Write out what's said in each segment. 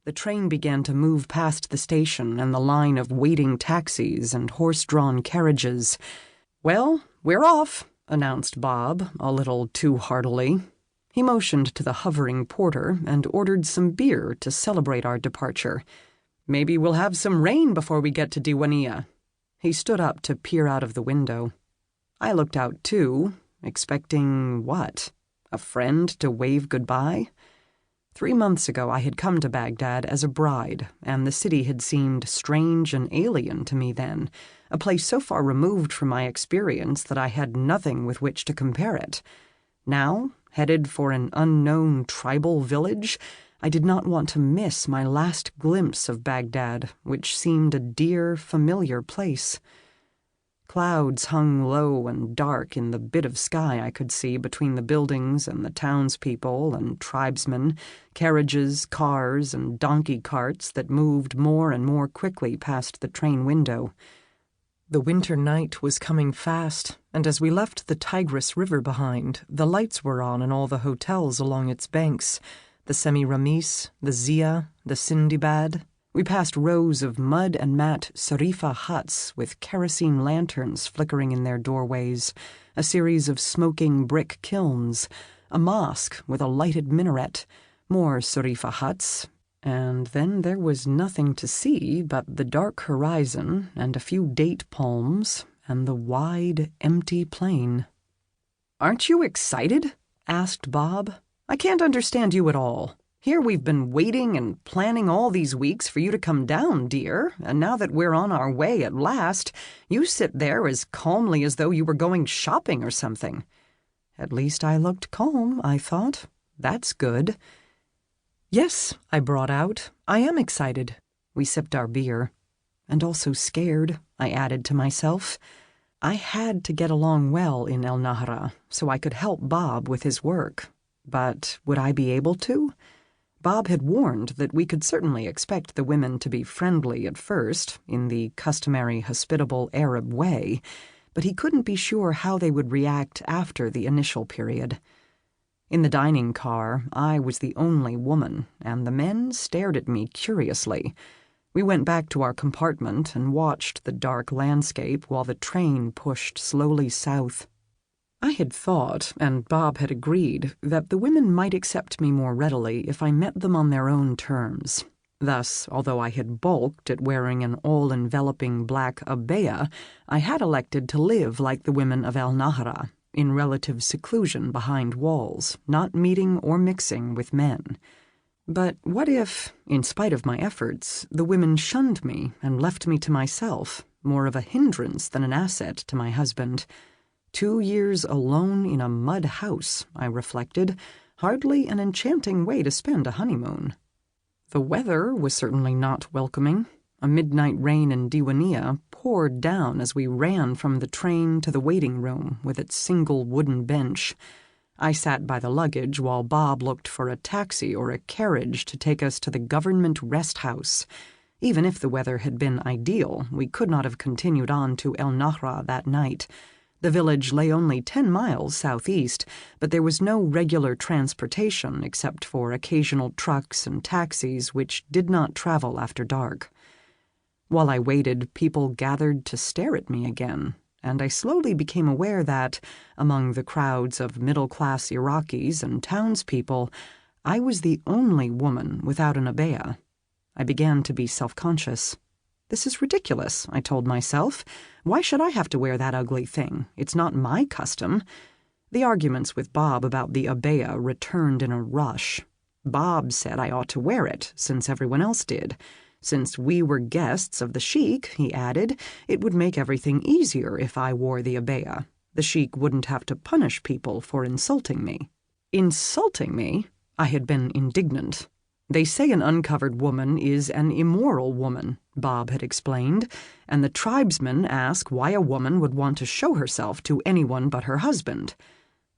The train began to move past the station and the line of waiting taxis and horse-drawn carriages. "Well, we're off," announced Bob, a little too heartily. He motioned to the hovering porter and ordered some beer to celebrate our departure. "Maybe we'll have some rain before we get to Diwania." He stood up to peer out of the window. I looked out too, expecting what? A friend to wave goodbye? 3 months ago I had come to Baghdad as a bride, and the city had seemed strange and alien to me then, a place so far removed from my experience that I had nothing with which to compare it. Now, headed for an unknown tribal village, I did not want to miss my last glimpse of Baghdad, which seemed a dear, familiar place. Clouds hung low and dark in the bit of sky I could see between the buildings and the townspeople and tribesmen, carriages, cars, and donkey carts that moved more and more quickly past the train window. The winter night was coming fast, and as we left the Tigris River behind, the lights were on in all the hotels along its banks, the Semiramis, the Zia, the Sindibad. We passed rows of mud and mat Sarifa huts with kerosene lanterns flickering in their doorways, a series of smoking brick kilns, a mosque with a lighted minaret, more Sarifa huts, and then there was nothing to see but the dark horizon and a few date palms and the wide, empty plain. "Aren't you excited?" asked Bob. "I can't understand you at all. Here we've been waiting and planning all these weeks for you to come down, dear, and now that we're on our way at last, you sit there as calmly as though you were going shopping or something." At least I looked calm, I thought. That's good. "Yes," I brought out, "I am excited." We sipped our beer. "And also scared," I added to myself. I had to get along well in El Nahra so I could help Bob with his work. But would I be able to? Bob had warned that we could certainly expect the women to be friendly at first, in the customary hospitable Arab way, but he couldn't be sure how they would react after the initial period. In the dining car, I was the only woman, and the men stared at me curiously. We went back to our compartment and watched the dark landscape while the train pushed slowly south. I had thought, and Bob had agreed, that the women might accept me more readily if I met them on their own terms. Thus, although I had balked at wearing an all-enveloping black abaya, I had elected to live like the women of El Nahra, in relative seclusion behind walls, not meeting or mixing with men. But what if, in spite of my efforts, the women shunned me and left me to myself, more of a hindrance than an asset to my husband? 2 years alone in a mud house, I reflected, hardly an enchanting way to spend a honeymoon. The weather was certainly not welcoming. A midnight rain in Diwania poured down as we ran from the train to the waiting room with its single wooden bench. I sat by the luggage while Bob looked for a taxi or a carriage to take us to the government rest house. Even if the weather had been ideal, we could not have continued on to El Nahra that night. The village lay only 10 miles southeast, but there was no regular transportation except for occasional trucks and taxis which did not travel after dark. While I waited, people gathered to stare at me again, and I slowly became aware that, among the crowds of middle-class Iraqis and townspeople, I was the only woman without an abaya. I began to be self-conscious. "This is ridiculous," I told myself. "Why should I have to wear that ugly thing? It's not my custom." The arguments with Bob about the abaya returned in a rush. Bob said I ought to wear it, since everyone else did. Since we were guests of the Sheik, he added, it would make everything easier if I wore the abaya. The Sheik wouldn't have to punish people for insulting me. Insulting me? I had been indignant. "They say an uncovered woman is an immoral woman," Bob had explained, and the tribesmen ask why a woman would want to show herself to anyone but her husband.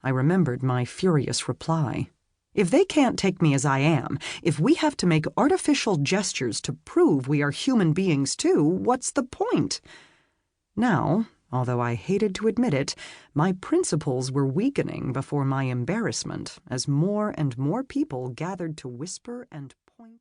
I remembered my furious reply. "If they can't take me as I am, if we have to make artificial gestures to prove we are human beings too, what's the point?" Now, although I hated to admit it, my principles were weakening before my embarrassment as more and more people gathered to whisper and point.